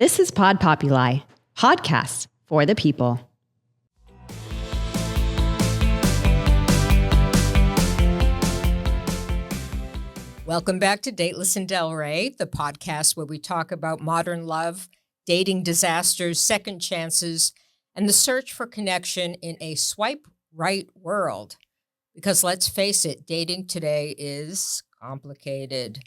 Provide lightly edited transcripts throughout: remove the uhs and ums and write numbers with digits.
This is Pod Populi, podcast for the people. Welcome back to Dateless in Delray, the podcast where we talk about modern love, dating disasters, second chances, and the search for connection in a swipe right world. Because let's face it, dating today is complicated.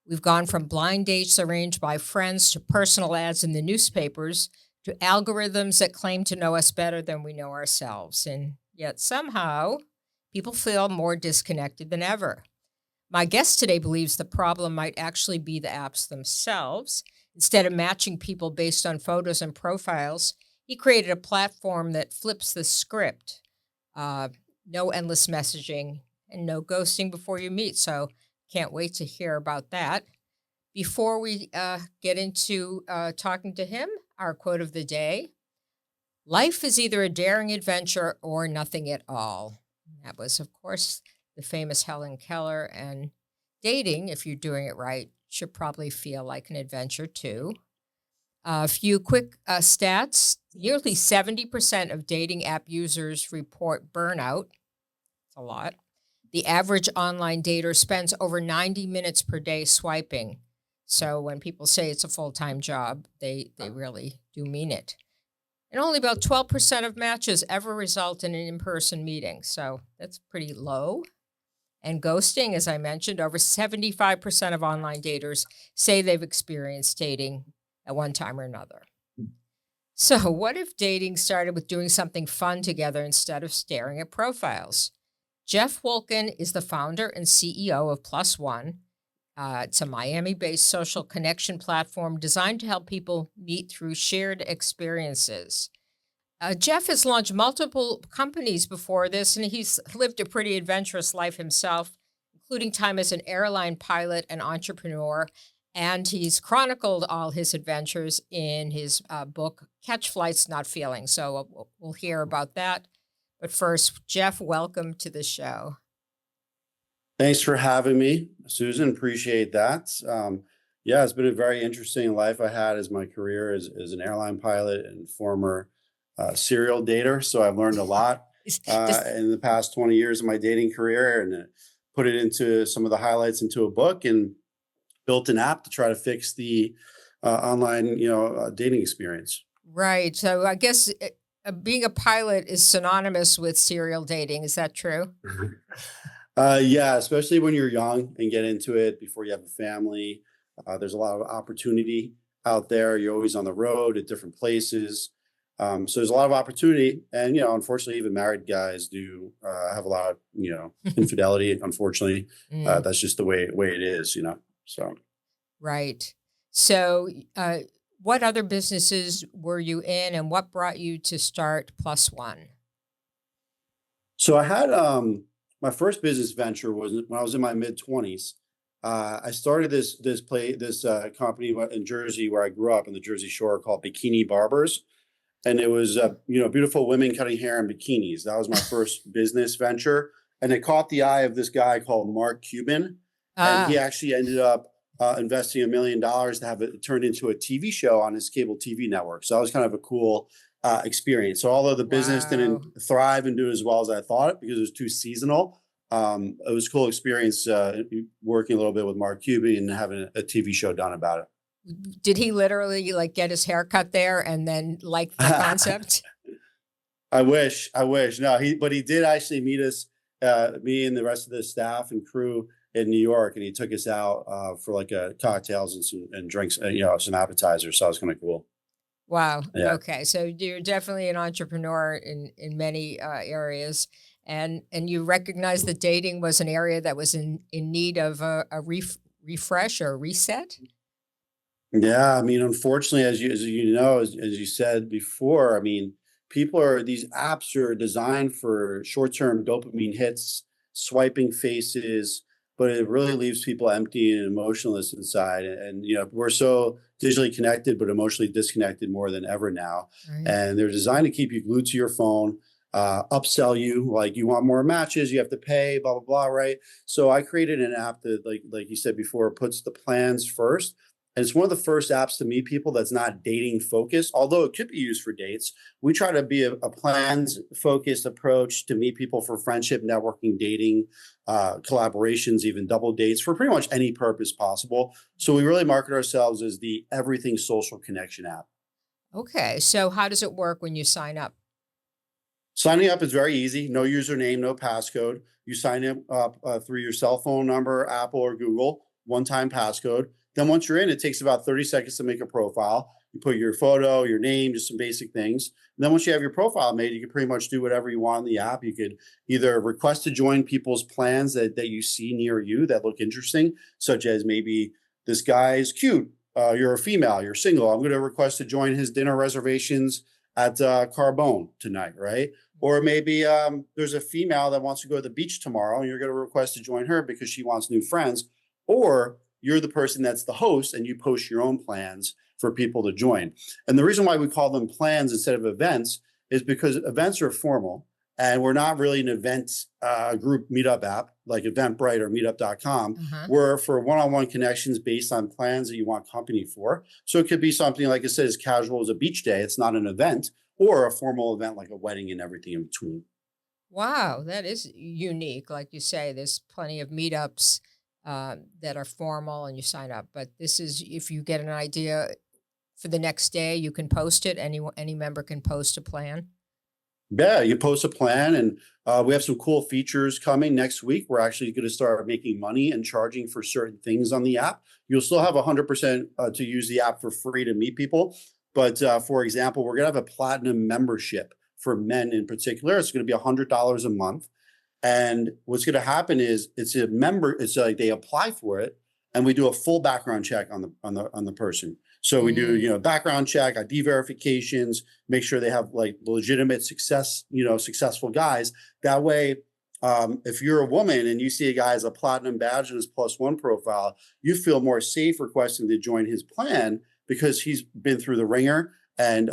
We've gone from blind dates arranged by friends to personal ads in the newspapers to algorithms that claim to know us better than we know ourselves. And yet somehow people feel more disconnected than ever. My guest today believes the problem might actually be the apps themselves. Instead of matching people based on photos and profiles, he created a platform that flips the script. No endless messaging and no ghosting before you meet. So can't wait to hear about that. Before we get into talking to him, our quote of the day: life is either a daring adventure or nothing at all. That was, of course, the famous Helen Keller. And dating, if you're doing it right, should probably feel like an adventure too. A few quick stats. Nearly 70% of dating app users report burnout. That's a lot. The average online dater spends over 90 minutes per day swiping. So when people say it's a full-time job, they really do mean it. And only about 12% of matches ever result in an in-person meeting. So that's pretty low. And ghosting, as I mentioned, over 75% of online daters say they've experienced dating at one time or another. So what if dating started with doing something fun together instead of staring at profiles? Jeff Wulkan is the founder and CEO of Plus One. It's a Miami-based social connection platform designed to help people meet through shared experiences. Jeff has launched multiple companies before this, and he's lived a pretty adventurous life himself, including time as an airline pilot and entrepreneur. And he's chronicled all his adventures in his book, Catch Flights, Not Feeling. So we'll hear about that. But first, Jeff, welcome to the show. Thanks for having me, Susan. Appreciate that. Yeah, it's been a very interesting life I had as my career as an airline pilot and former serial dater. So I've learned a lot in the past 20 years of my dating career, and put it into some of the highlights into a book and built an app to try to fix the online, dating experience. Right. So I guess being a pilot is synonymous with serial dating. Is that true? Yeah, especially when you're young and get into it before you have a family. There's a lot of opportunity out there. You're always on the road at different places. So there's a lot of opportunity. And, unfortunately, even married guys do have a lot of, infidelity. Unfortunately, that's just the way it is, so. Right. So what other businesses were you in, and what brought you to start Plus One? So I had my first business venture was when I was in my mid-20s. I started this company in Jersey, where I grew up in the Jersey Shore, called Bikini Barbers. And it was, beautiful women cutting hair in bikinis. That was my first business venture. And it caught the eye of this guy called Mark Cuban. And he actually ended up investing $1 million to have it turned into a TV show on his cable TV network. So that was kind of a cool experience. So although the business didn't thrive and do as well as I thought, because it was too seasonal, it was a cool experience working a little bit with Mark Cuban and having a TV show done about it. Did he literally get his hair cut there and then like the concept? I wish. No, he did actually meet us, me and the rest of the staff and crew in New York, and he took us out for cocktails and drinks, some appetizers. So it was kind of cool. Wow. Yeah. Okay. So you're definitely an entrepreneur in many areas, and you recognize that dating was an area that was in need of a refresh or reset. Yeah, I mean, unfortunately, as you said before, I mean, these apps are designed for short-term dopamine hits, swiping faces, but it really leaves people empty and emotionless inside. And we're so digitally connected, but emotionally disconnected more than ever now. Right. And they're designed to keep you glued to your phone, upsell you, like you want more matches, you have to pay, blah, blah, blah, right? So I created an app that, like you said before, puts the plans first And it's one of the first apps to meet people that's not dating focused, although it could be used for dates. We try to be a plans focused approach to meet people for friendship, networking, dating, collaborations, even double dates, for pretty much any purpose possible. So we really market ourselves as the everything social connection app. Okay. So how does it work when you sign up? Signing up is very easy. No username, no passcode. You sign up through your cell phone number, Apple or Google, one-time passcode. Then once you're in, it takes about 30 seconds to make a profile. You put your photo, your name, just some basic things. And then once you have your profile made, you can pretty much do whatever you want in the app. You could either request to join people's plans that you see near you that look interesting, such as maybe this guy is cute. You're a female, you're single. I'm going to request to join his dinner reservations at Carbone tonight, right? Or maybe there's a female that wants to go to the beach tomorrow and you're going to request to join her because she wants new friends. Or you're the person that's the host and you post your own plans for people to join. And the reason why we call them plans instead of events is because events are formal and we're not really an event group meetup app like Eventbrite or meetup.com. We're for one-on-one connections based on plans that you want company for. So it could be something, like I said, as casual as a beach day. It's not an event, or a formal event like a wedding and everything in between. Wow, that is unique. Like you say, there's plenty of meetups that are formal and you sign up. But this is, if you get an idea for the next day, you can post it. Any member can post a plan. Yeah, you post a plan, and we have some cool features coming next week. We're actually going to start making money and charging for certain things on the app. You'll still have 100% to use the app for free to meet people. But for example, we're going to have a platinum membership for men in particular. It's going to be $100 a month. And what's going to happen is it's like they apply for it and we do a full background check on the person. So we do, background check, ID verifications, make sure they have like legitimate successful guys. That way, if you're a woman and you see a guy has a platinum badge in his +1 profile, you feel more safe requesting to join his plan because he's been through the ringer and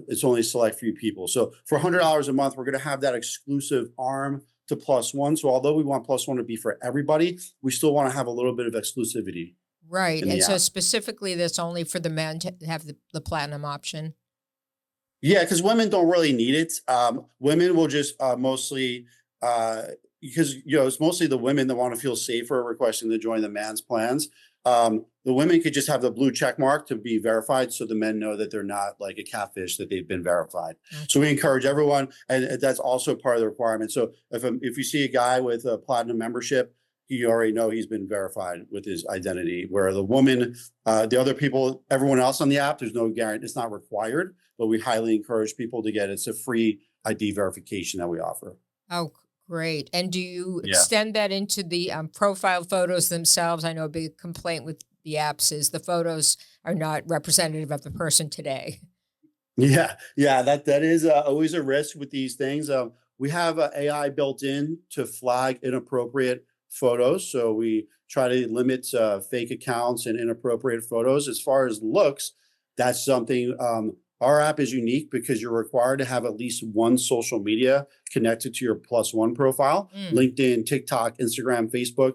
it's only a select few people. So for $100 a month, we're going to have that exclusive arm to +1. So although we want +1 to be for everybody, we still want to have a little bit of exclusivity. Right. And so specifically, that's only for the men to have the platinum option. Yeah, because women don't really need it. Women will just mostly, because it's mostly the women that want to feel safer requesting to join the man's plans. The women could just have the blue check mark to be verified, so the men know that they're not like a catfish, that they've been verified. Okay. So we encourage everyone, and that's also part of the requirement. So if you see a guy with a platinum membership, you already know he's been verified with his identity. Where the woman, the other people, everyone else on the app, there's no guarantee. It's not required, but we highly encourage people to get it. It's a free ID verification that we offer. Oh, great. And do you extend that into the profile photos themselves? I know a big complaint with the apps is the photos are not representative of the person today. Yeah, that is always a risk with these things. We have AI built in to flag inappropriate photos. So we try to limit fake accounts and inappropriate photos. As far as looks, that's something, our app is unique because you're required to have at least one social media connected to your +1 profile, LinkedIn, TikTok, Instagram, Facebook.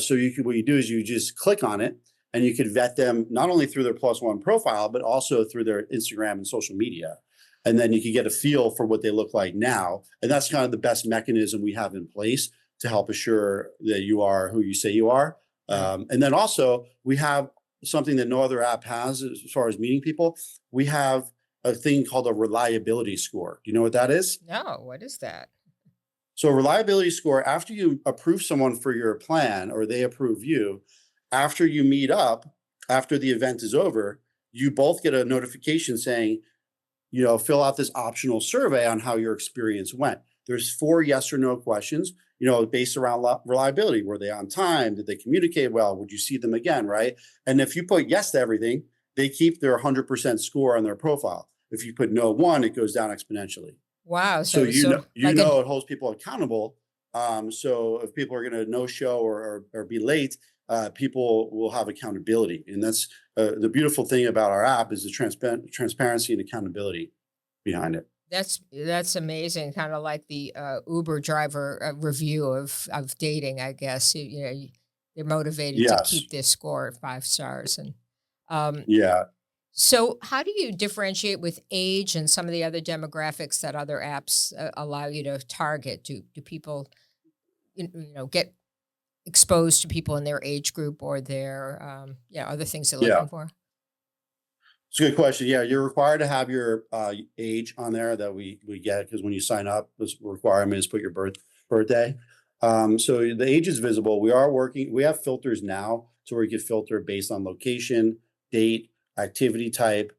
So what you do is you just click on it and you can vet them not only through their +1 profile, but also through their Instagram and social media. And then you can get a feel for what they look like now. And that's kind of the best mechanism we have in place to help assure that you are who you say you are. And then also we have something that no other app has as far as meeting people. We have a thing called a reliability score. Do you know what that is? No, what is that? So a reliability score, after you approve someone for your plan or they approve you, after you meet up, after the event is over, you both get a notification saying, fill out this optional survey on how your experience went. There's 4 yes or no questions, based around reliability. Were they on time? Did they communicate well? Would you see them again, right? And if you put yes to everything, they keep their 100% score on their profile. If you put no 1, it goes down exponentially. Wow. So it holds people accountable. So if people are going to no show or be late, people will have accountability. And that's the beautiful thing about our app is the transparency and accountability behind it. That's amazing. Kind of like the Uber driver review of dating, I guess. They're motivated to keep this score at 5 stars. And Yeah. So how do you differentiate with age and some of the other demographics that other apps allow you to target? Do people, get exposed to people in their age group or their, other things they're Yeah. looking for? It's a good question. Yeah, you're required to have your age on there that we get because when you sign up, this requirement is put your birthday. So the age is visible. We have filters now to where you can filter based on location, date, activity type,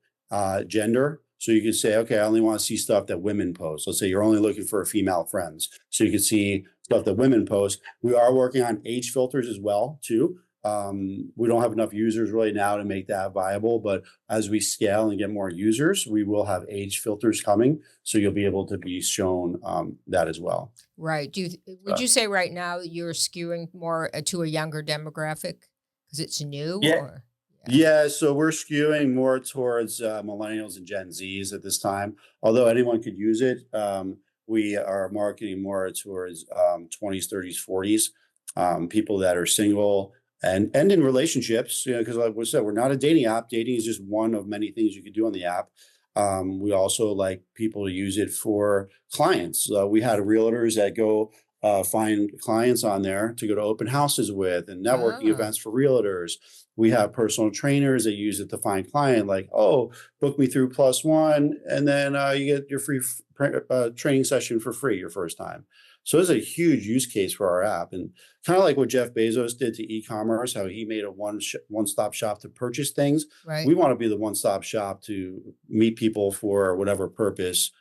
gender. So you can say, okay, I only want to see stuff that women post. Let's say you're only looking for female friends. So you can see stuff that women post. We are working on age filters as well, too. We don't have enough users really now to make that viable, but as we scale and get more users, we will have age filters coming. So you'll be able to be shown that as well. Right. Would you say right now you're skewing more to a younger demographic because it's new Yeah. or? Yeah. Yeah, so we're skewing more towards millennials and Gen Zs at this time. Although anyone could use it, we are marketing more towards 20s, 30s, 40s, people that are single and in relationships. Because like we said, we're not a dating app. Dating is just one of many things you could do on the app. We also like people to use it for clients. We had realtors that go find clients on there to go to open houses with and networking Ah, events for realtors. We have personal trainers that use it to find client, like, oh, book me through plus one, and then you get your free training session for free your first time. So it's a huge use case for our app, and kind of like what Jeff Bezos did to e-commerce, how he made a one-stop shop to purchase things. right. We want to be the one-stop shop to meet people for whatever purpose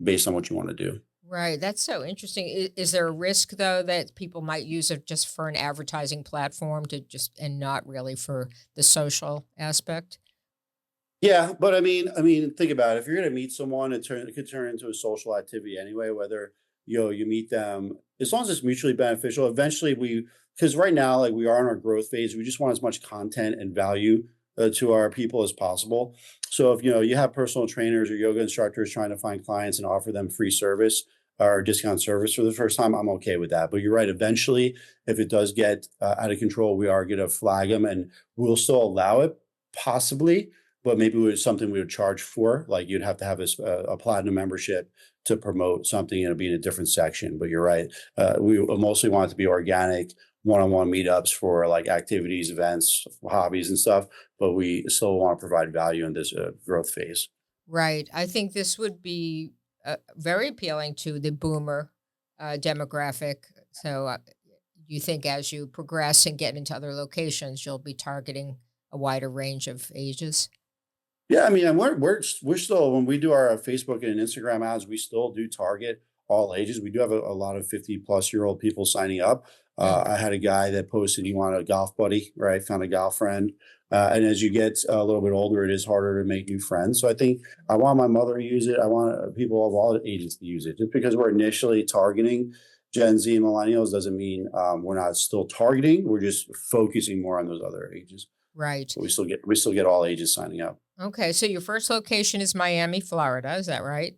based on what you want to do. Right. That's so interesting. Is there a risk though that people might use it just for an advertising platform and not really for the social aspect? Yeah, but I mean, think about it. If you're going to meet someone, it could turn into a social activity anyway. Whether you meet them, as long as it's mutually beneficial. Eventually, because right now, like we are in our growth phase, we just want as much content and value to our people as possible. So if you have personal trainers or yoga instructors trying to find clients and offer them free service or discount service for the first time, I'm okay with that. But you're right. Eventually, if it does get out of control, we are going to flag them, and we'll still allow it possibly, but maybe it was something we would charge for. Like you'd have to have a platinum membership to promote something and it'd be in a different section. But you're right. We mostly want it to be organic, one-on-one meetups for like activities, events, hobbies and stuff. But we still want to provide value in this growth phase. Right. I think this would be very appealing to the boomer demographic. So you think as you progress and get into other locations, you'll be targeting a wider range of ages? Yeah, I mean, and we're still when we do our Facebook and Instagram ads, we still do target all ages. We do have a lot of 50-plus-year-old people signing up. Mm. I had a guy that posted he wanted a golf buddy, right? Found a golf friend. And as you get a little bit older, it is harder to make new friends. So I think I want my mother to use it. I want people of all ages to use it. Just because we're initially targeting Gen Z and millennials doesn't mean we're not still targeting. We're just focusing more on those other ages. Right. But we still get all ages signing up. Okay. So your first location is Miami, Florida. Is that right?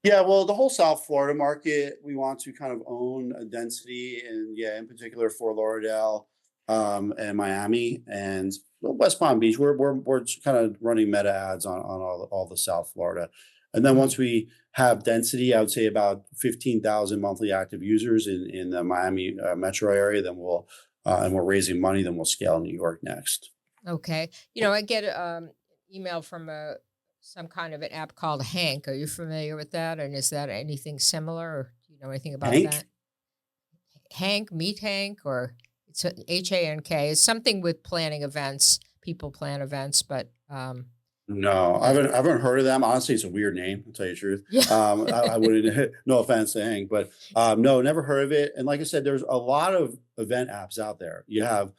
Yeah, well, the whole South Florida market, we want to kind of own a density, and yeah, in particular Fort Lauderdale, and Miami and West Palm Beach. We're kind of running meta ads on all the South Florida, and then once we have density, I would say about 15,000 monthly active users in the Miami metro area. Then and we're raising money. Then we'll scale New York next. Okay. I get email from some kind of an app called Hank. Are you familiar with that? And is that anything similar, or do you know anything about Hank? that? Hank, Meet Hank, or it's HANK. It's something with planning events. People plan events, but No, I yeah, haven't heard of them. Honestly, it's a weird name, to tell you the truth. yeah, I wouldn't, no offense to Hank, but no, never heard of it. And like I said, there's a lot of event apps out there. You have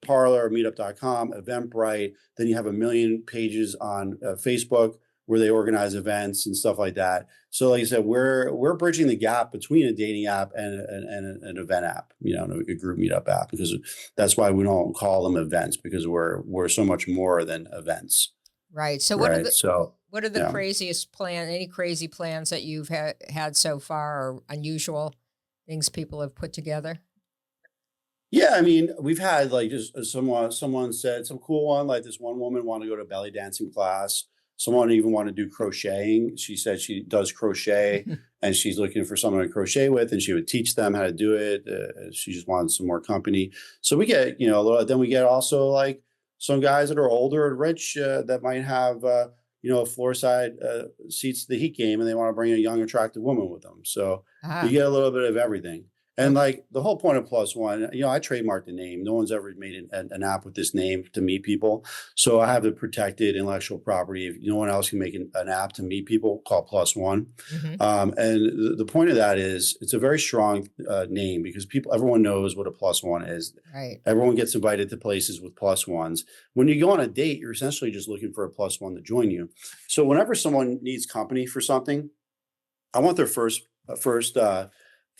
Parlor, Meetup.com, Eventbrite. Then you have a million pages on Facebook where they organize events and stuff like that. So, like I said, we're bridging the gap between a dating app and an event app, a group meetup app, because that's why we don't call them events, because we're so much more than events, right. So right? So, what are the yeah. craziest any crazy plans that you've had so far, or unusual things people have put together? Yeah, I mean, we've had like just someone said some cool one, like this one woman wanted to go to belly dancing class. Someone even wanted to do crocheting. She said she does crochet and she's looking for someone to crochet with, and she would teach them how to do it. She just wanted some more company. So we get, a little, then we get also like some guys that are older and rich that might have, floor side seats to the Heat game, and they want to bring a young, attractive woman with them. So you Ah, get a little bit of everything. And okay. like the whole point of Plus One, I trademarked the name. No one's ever made an app with this name to meet people. So I have the protected intellectual property. If no one else can make an app to meet people called Plus One. Hmm. And the point of that is it's a very strong name because everyone knows what a plus one is. Right. Everyone gets invited to places with plus ones. When you go on a date, you're essentially just looking for a plus one to join you. So whenever someone needs company for something, I want their first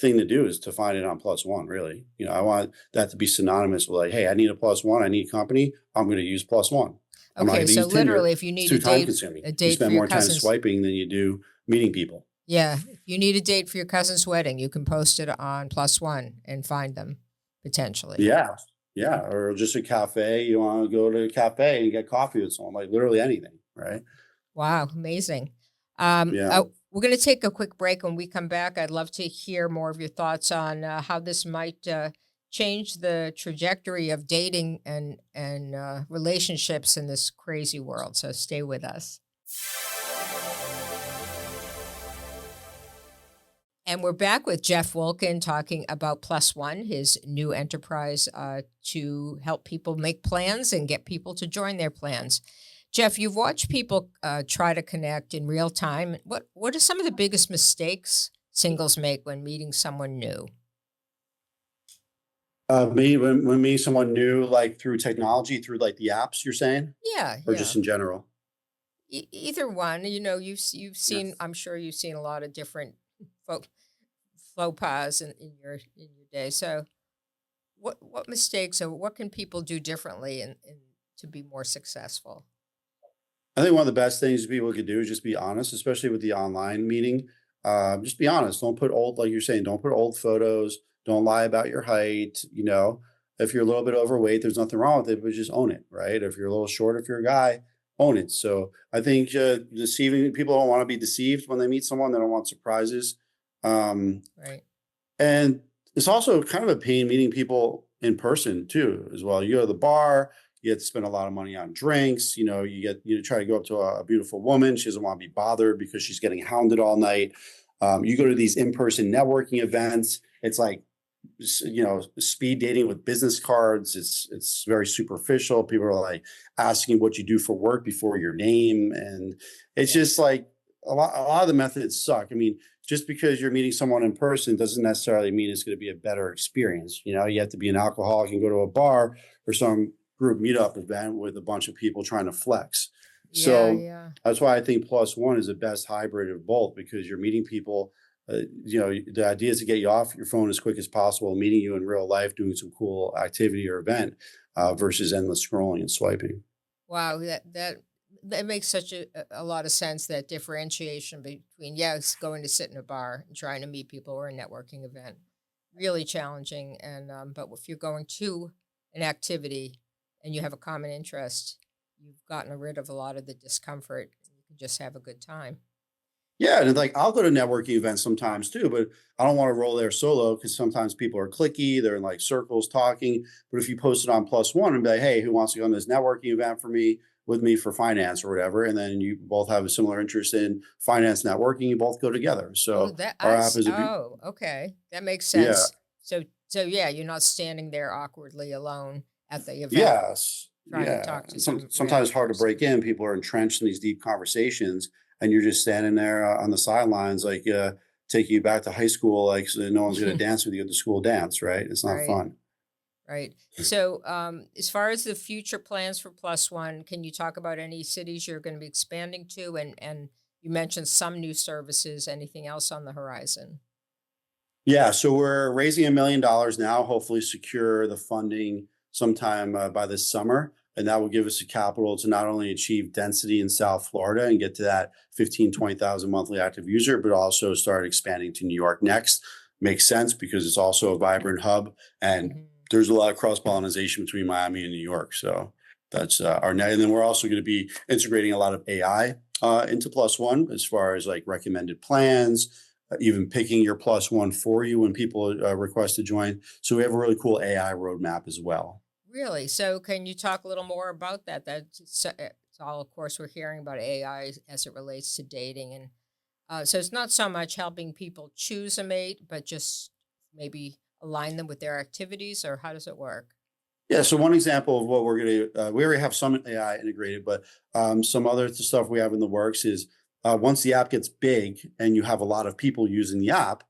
thing to do is to find it on plus one, really. I want that to be synonymous with like, hey, I need a plus one, I need company, I'm going to use plus one. I'm not Okay. going to So use Tinder. literally, if you It's need too time consuming. a You date for spend your more time cousin's, swiping than you do meeting people. yeah, if you need a date for your cousin's wedding, you can post it on Plus One and find them potentially. Yeah. Yeah. Or just a cafe. You want to go to a cafe and get coffee with someone, like literally anything. Right. Wow, amazing. Yeah. We're going to take a quick break. When we come back, I'd love to hear more of your thoughts on how this might change the trajectory of dating and relationships in this crazy world. So stay with us. And we're back with Jeff Wulkan talking about Plus One, his new enterprise to help people make plans and get people to join their plans. Jeff, you've watched people try to connect in real time. What are some of the biggest mistakes singles make when meeting someone new? When meeting someone new, like through technology, through like the apps, you're saying, Yeah, or yeah. just in general? Either one. You've Yeah. seen. I'm sure you've seen a lot of different faux, faux pas in your day. So, what mistakes or what can people do differently and to be more successful? I think one of the best things people could do is just be honest, especially with the online meeting. Just be honest. Don't put old, like you're saying, don't put old photos. Don't lie about your height. If you're a little bit overweight, there's nothing wrong with it, but just own it, right? If you're a little short, if you're a guy, own it. So I think deceiving people don't want to be deceived when they meet someone. They don't want surprises. Um, Right. and it's also kind of a pain meeting people in person too, as well. You go to the bar, you have to spend a lot of money on drinks. You try to go up to a beautiful woman. She doesn't want to be bothered because she's getting hounded all night. You go to these in-person networking events. It's like, speed dating with business cards. It's very superficial. People are like asking what you do for work before your name, and it's Yeah. just like a lot of the methods suck. I mean, just because you're meeting someone in person doesn't necessarily mean it's going to be a better experience. You have to be an alcoholic and go to a bar or some group meetup event with a bunch of people trying to flex. Yeah. So Yeah. that's why I think plus one is the best hybrid of both, because you're meeting people. The idea is to get you off your phone as quick as possible, meeting you in real life, doing some cool activity or event versus endless scrolling and swiping. Wow. That makes such a lot of sense. That differentiation between going to sit in a bar and trying to meet people or a networking event, really challenging. And but if you're going to an activity and you have a common interest, you've gotten rid of a lot of the discomfort. You can just have a good time. Yeah, and like I'll go to networking events sometimes too, but I don't want to roll there solo because sometimes people are clicky, they're in like circles talking. But if you post it on plus one and be like, hey, who wants to go on this networking event with me for finance or whatever, and then you both have a similar interest in finance networking, you both go together. Oh, So our app is okay. That makes yeah, sense. So yeah, you're not standing there awkwardly alone at the event yes, trying to yeah. talk to And some sometimes random hard to person. break in. People are entrenched in these deep conversations, and you're just standing there on the sidelines, like taking you back to high school, like so no one's going to dance with you at the school dance, right? It's not Right, fun. right. So, as far as the future plans for Plus One, can you talk about any cities you're going to be expanding to? And you mentioned some new services. Anything else on the horizon? Yeah, so we're raising $1 million now, hopefully secure the funding sometime by this summer. And that will give us the capital to not only achieve density in South Florida and get to that 20,000 monthly active user, but also start expanding to New York next. Makes sense because it's also a vibrant hub. And Mhm. there's a lot of cross-pollination between Miami and New York. So that's our net. And then we're also going to be integrating a lot of AI into Plus One as far as like recommended plans, even picking your Plus One for you when people request to join. So we have a really cool AI roadmap as well. Really? So can you talk a little more about that? It's all, of course, we're hearing about AI as it relates to dating. And so it's not so much helping people choose a mate, but just maybe align them with their activities, or how does it work? Yeah, so one example of what we're going to, we already have some AI integrated, but some other stuff we have in the works is once the app gets big and you have a lot of people using the app,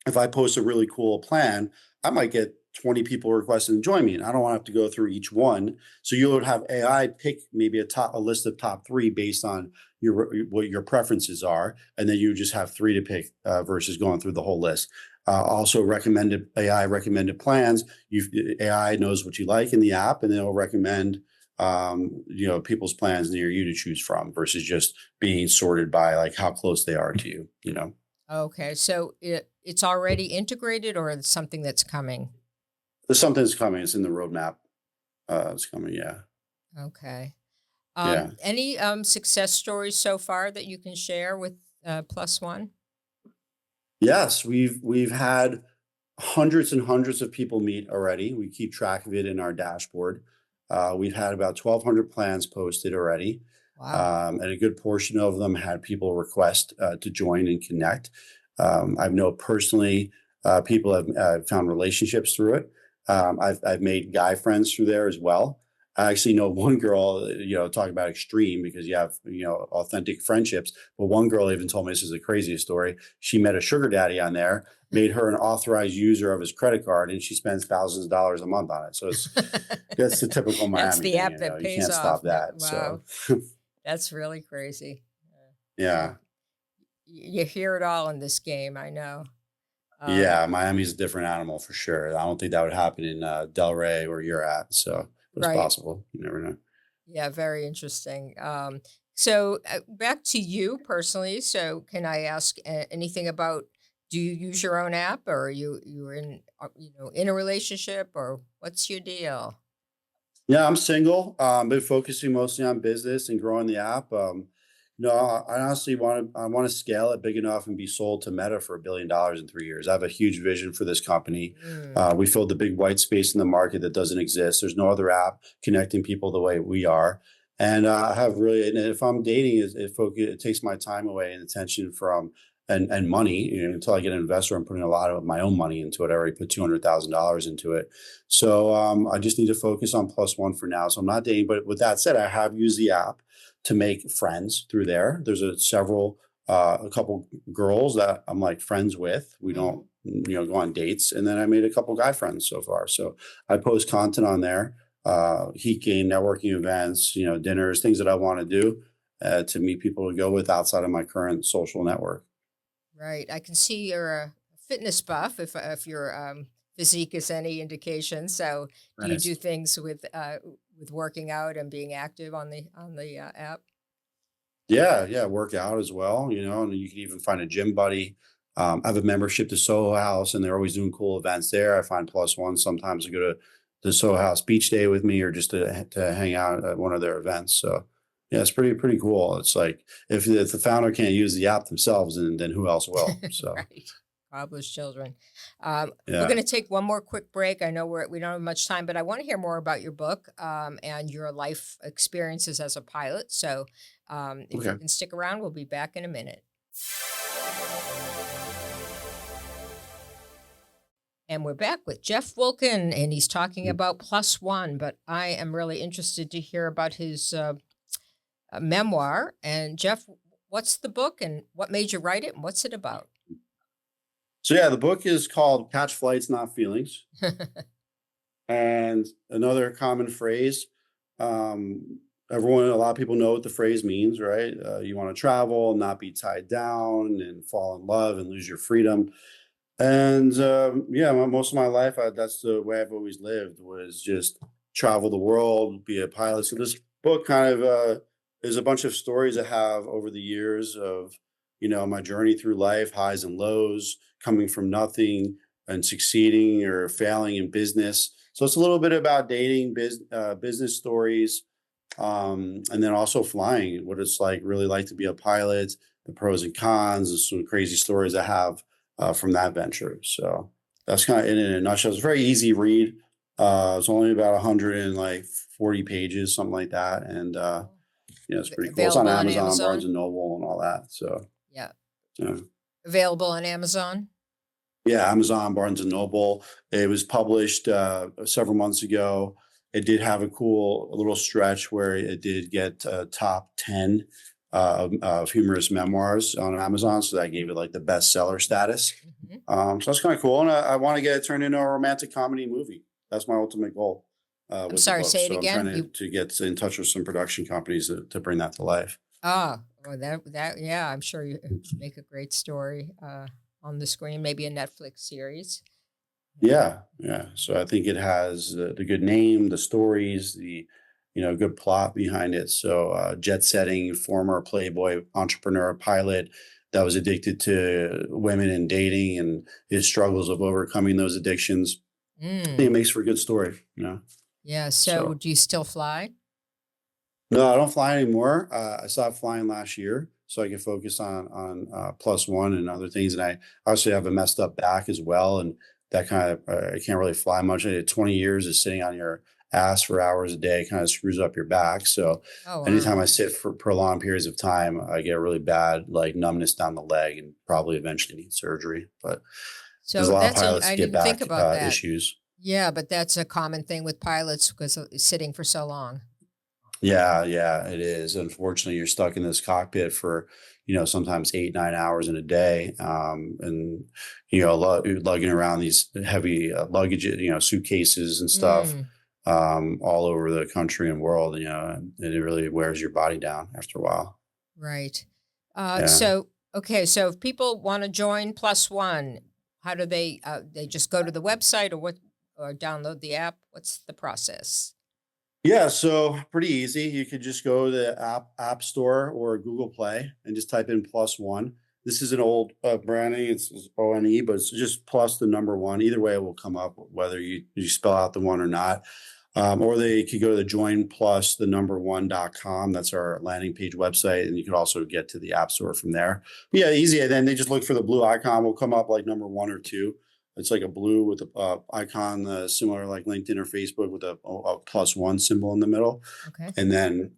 if I post a really cool plan, I might get 20 people requesting to join me, and I don't want to have to go through each one. So you would have AI pick maybe a list of top 3 based on what your preferences are, and then you just have 3 to pick versus going through the whole list. Also recommended AI recommended plans. AI knows what you like in the app, and it'll recommend people's plans near you to choose from versus just being sorted by like how close they are to you. Okay, so it's already integrated, or it's something that's coming? There's something that's coming. It's in the roadmap. It's coming. Yeah. Okay. Yeah. Any success stories so far that you can share with Plus One? Yes, we've had hundreds and hundreds of people meet already. We keep track of it in our dashboard. We've had about 1,200 plans posted already, Wow. and a good portion of them had people request to join and connect. I know personally, people have found relationships through it. I've made guy friends through there as well. I actually know one girl, talk about extreme because you have, authentic friendships. But one girl even told me, this is the craziest story. She met a sugar daddy on there, made her an authorized user of his credit card, and she spends thousands of dollars a month on it. So that's the typical That's Miami the thing. app that You pays can't off. stop that. Wow, So that's really crazy. Uh, yeah. you hear it all in this game, I know. Um, Yeah, Miami's a different animal for sure. I don't think that would happen in Delray where you're at. So, but it's right. possible. You never know. Yeah, very interesting. So back to you personally. So can I ask anything about? Do you use your own app, or are you're in in a relationship, or what's your deal? Yeah, I'm single. Been focusing mostly on business and growing the app. I honestly I want to scale it big enough and be sold to Meta for $1 billion in 3 years. I have a huge vision for this company. Mm, We filled the big white space in the market that doesn't exist. There's no other app connecting people the way we are. And I have really, and if I'm dating, it takes my time away and attention from and money. Until I get an investor, I'm putting a lot of my own money into it. I already put $200,000 into it. So I just need to focus on Plus One for now. So I'm not dating, but with that said, I have used the app to make friends through there. There's a couple girls that I'm like friends with. We mm. don't, go on dates. And then I made a couple guy friends so far. So I post content on there, heat game, networking events, dinners, things that I want to do to meet people to go with outside of my current social network. Right. I can see you're a fitness buff, if your physique is any indication. So do you Right. do things with working out and being active on the app? Yeah, yeah, work out as well, and you can even find a gym buddy. I have a membership to Soho House, and they're always doing cool events there. I find Plus One sometimes to go to the Soho House beach day with me, or just to hang out at one of their events. So yeah, it's pretty cool. It's like if the founder can't use the app themselves, then who else will? So Right. Cobbler's children. We're yeah, going to take one more quick break. I know we don't have much time, but I want to hear more about your book and your life experiences as a pilot. So if you okay. can stick around, we'll be back in a minute. And we're back with Jeff Wulkan, and he's talking about Plus One. But I am really interested to hear about his memoir. And Jeff, what's the book, and what made you write it, and what's it about? So yeah, the book is called Catch Flights, Not Feelings. And another common phrase, a lot of people know what the phrase means, right? You want to travel, not be tied down, and fall in love and lose your freedom. And yeah, most of my life, that's the way I've always lived, was just travel the world, be a pilot. So this book kind of is a bunch of stories I have over the years of, my journey through life, highs and lows, coming from nothing, and succeeding or failing in business. So it's a little bit about dating, business stories, and then also flying, what it's really like to be a pilot, the pros and cons, and some crazy stories I have from that venture. So that's kind of it in a nutshell. It's a very easy read. It's only about 140 pages, something like that. And it's pretty cool. It's on Amazon, Barnes and Noble, and all that. So yeah. Yeah. Available on Amazon? Yeah, Amazon, Barnes and Noble. It was published several months ago. It did have a little stretch where it did get top 10 of humorous memoirs on Amazon. So that gave it the bestseller status. So that's kind of cool. And I want to get it turned into a romantic comedy movie. That's my ultimate goal. I'm sorry, say it again. I'm trying to get in touch with some production companies to bring that to life. Well, yeah, I'm sure you make a great story on the screen, maybe a Netflix series. Yeah. So I think it has the good name, the stories, the good plot behind it. So jet-setting former Playboy entrepreneur pilot that was addicted to women and dating and his struggles of overcoming those addictions. I think it makes for a good story. Yeah. So do you still fly? No, I don't fly anymore. I stopped flying last year so I could focus on Plus One and other things. And I obviously have a messed up back as well. And that kind of, I can't really fly much. I did 20 years of sitting on your ass for hours a day, kind of screws up your back. So anytime I sit for prolonged periods of time, I get really bad, numbness down the leg and probably eventually need surgery. But there's a lot of pilots get back issues. Yeah, but that's a common thing with pilots because of sitting for so long. Yeah, it is. Unfortunately, you're stuck in this cockpit for, sometimes 8-9 hours in a day. And, lugging around these heavy luggage, suitcases and stuff all over the country and world, and it really wears your body down after a while. Right. So if people want to join Plus One, how do they just go to the website or download the app? What's the process? Yeah, so pretty easy. You could just go to the App Store or Google Play and just type in Plus One. This is an old branding. It's ONE, but it's just plus the number one. Either way, it will come up whether you spell out the one or not. Or they could go to the joinplusthenumber1.com. That's our landing page website. And you can also get to the App Store from there. But yeah, easy. And then they just look for the blue icon. Will come up number 1 or 2. It's like a blue with a icon similar like LinkedIn or Facebook with a plus one symbol in the middle. Okay. And then,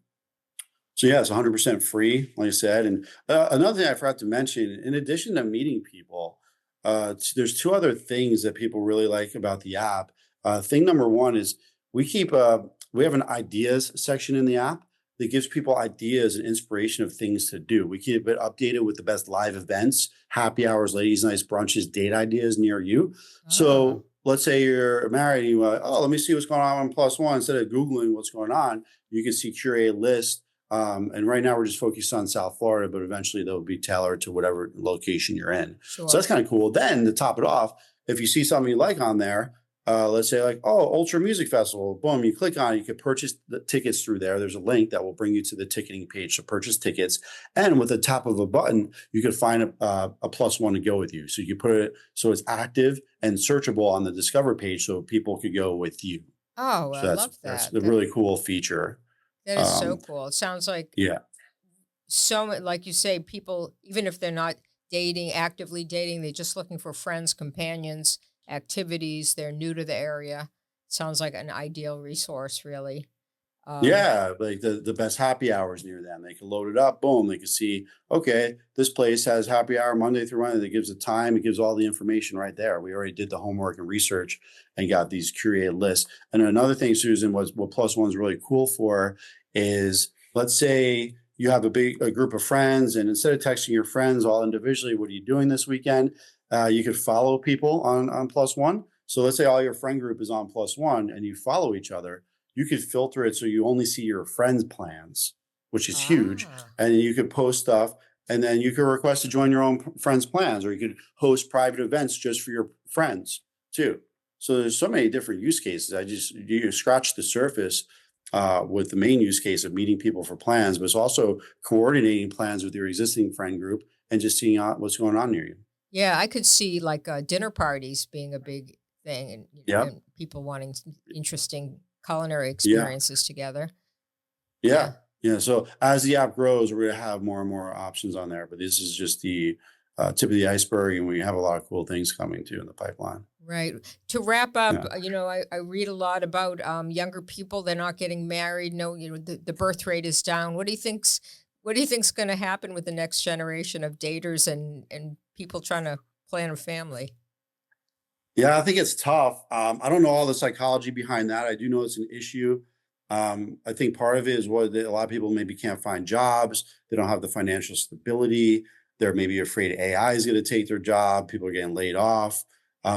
so yeah, it's 100% free, like I said. And another thing I forgot to mention, in addition to meeting people, there's 2 other things that people really like about the app. Thing number 1 is we have an ideas section in the app that gives people ideas and inspiration of things to do. We keep it updated with the best live events, happy hours, ladies' nights, brunches, date ideas near you. So let's say you're married and you're like, let me see what's going on Plus One. Instead of Googling what's going on, you can see curate list. And right now we're just focused on South Florida, but eventually they'll be tailored to whatever location you're in. Sure. So that's kind of cool. Then to top it off, if you see something you like on there, let's say Ultra Music Festival, boom, you click on it, you can purchase the tickets through there. There's a link that will bring you to the ticketing page to purchase tickets. And with the tap of a button, you can find a Plus One to go with you. So you can put it so it's active and searchable on the Discover page so people could go with you. Oh, so I love that. That's a really cool feature. That is so cool. It sounds like like you say, people, even if they're not actively dating, they're just looking for friends, companions, activities, they're new to the area. Sounds like an ideal resource, really. Like the best happy hours near them. They can load it up, boom, they can see, okay, this place has happy hour Monday through Wednesday. It gives the time, it gives all the information right there. We already did the homework and research and got these curated lists. And another thing, Susan, what Plus One's really cool for is, let's say you have a group of friends, and instead of texting your friends all individually, what are you doing this weekend? You could follow people on Plus One. So let's say all your friend group is on Plus One and you follow each other. You could filter it so you only see your friends' plans, which is huge. And you could post stuff, and then you could request to join your own friends' plans, or you could host private events just for your friends too. So there's so many different use cases. You scratch the surface with the main use case of meeting people for plans, but it's also coordinating plans with your existing friend group and just seeing what's going on near you. Yeah, I could see like dinner parties being a big thing, and, Yep. and people wanting interesting culinary Yeah. experiences together. Yeah. Yeah. Yeah. So as the app grows, we're going to have more and more options on there. But this is just the tip of the iceberg. And we have a lot of cool things coming too in the pipeline. Right. To wrap up, Yeah. I read a lot about younger people. They're not getting married. No, the birth rate is down. What do you think's going to happen with the next generation of daters and people trying to plan a family? Yeah, I think it's tough. I don't know all the psychology behind that. I do know it's an issue. I think part of it is a lot of people maybe can't find jobs. They don't have the financial stability. They're maybe afraid AI is going to take their job. People are getting laid off.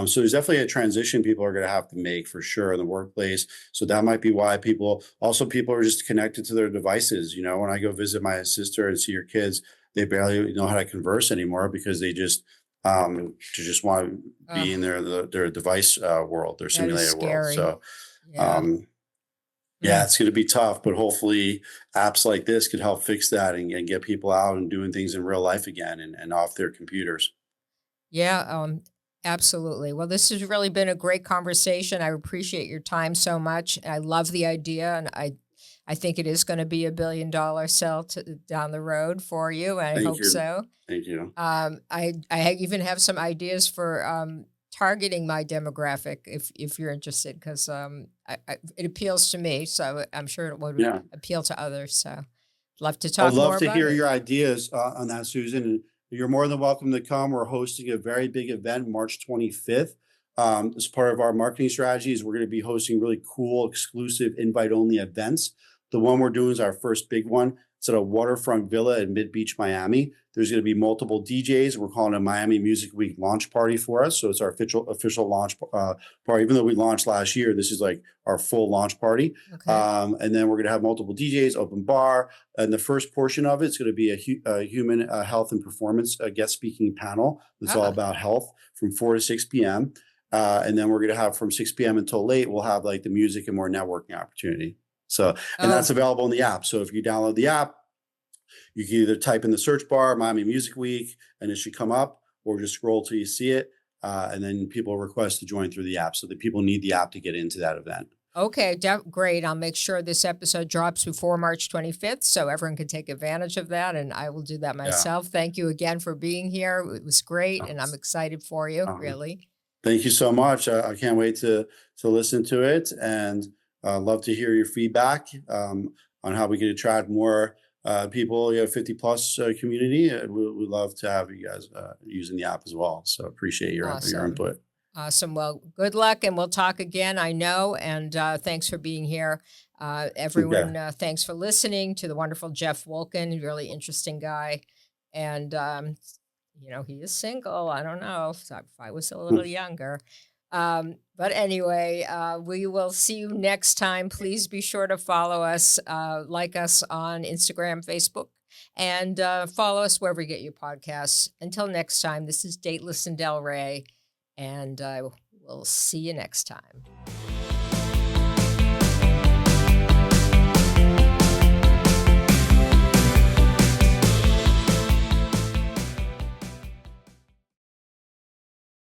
So there's definitely a transition people are going to have to make for sure in the workplace. So that might be why people are just connected to their devices. When I go visit my sister and see her kids, they barely know how to converse anymore because they just want to be in Ugh, their device world, their that is simulated world. scary. So Yeah. um, yeah, Mm. it's going to be tough, but hopefully apps like this could help fix that and get people out and doing things in real life again and off their computers. Yeah, absolutely. Well, this has really been a great conversation. I appreciate your time so much. I love the idea, and I think it is going to be $1 billion sell down the road for you. And I Thank hope you. so. Thank you. I even have some ideas for targeting my demographic if you're interested, because it appeals to me, so I'm sure it would Yeah. appeal to others. So, love to I would talk more love to about hear it. your ideas on that, Susan. And you're more than welcome to come. We're hosting a very big event March 25th. As part of our marketing strategies, we're going to be hosting really cool, exclusive, invite-only events. The one we're doing is our first big one. It's at a waterfront villa in Mid Beach, Miami. There's going to be multiple DJs. We're calling it a Miami Music Week launch party for us. So it's our official launch party. Even though we launched last year, this is like our full launch party. Okay. And then we're going to have multiple DJs, open bar. And the first portion of it's going to be a human health and performance guest speaking panel. That's all about health from 4 to 6 p.m. And then we're going to have from 6 p.m. until late, we'll have like the music and more networking opportunity. So, and that's available in the app. So if you download the app, you can either type in the search bar, Miami Music Week, and it should come up, or just scroll till you see it. And then people request to join through the app. So that people need the app to get into that event. Okay, great. I'll make sure this episode drops before March 25th so everyone can take advantage of that, and I will do that myself. Thank you again for being here. It was great, and I'm excited for you, really. Thank you so much. I can't wait to listen to it, and love to hear your feedback on how we can attract more people. 50 plus community. We'd love to have you guys using the app as well. So appreciate your input. Awesome. Well, good luck, and we'll talk again, I know. And thanks for being here. Everyone, thanks for listening to the wonderful Jeff Wulkan, really interesting guy. And, he is single. I don't know if I was a little younger. But anyway, we will see you next time. Please be sure to follow us, like us on Instagram, Facebook, and follow us wherever you get your podcasts. Until next time, this is Dateless in Del Rey. And we'll see you next time.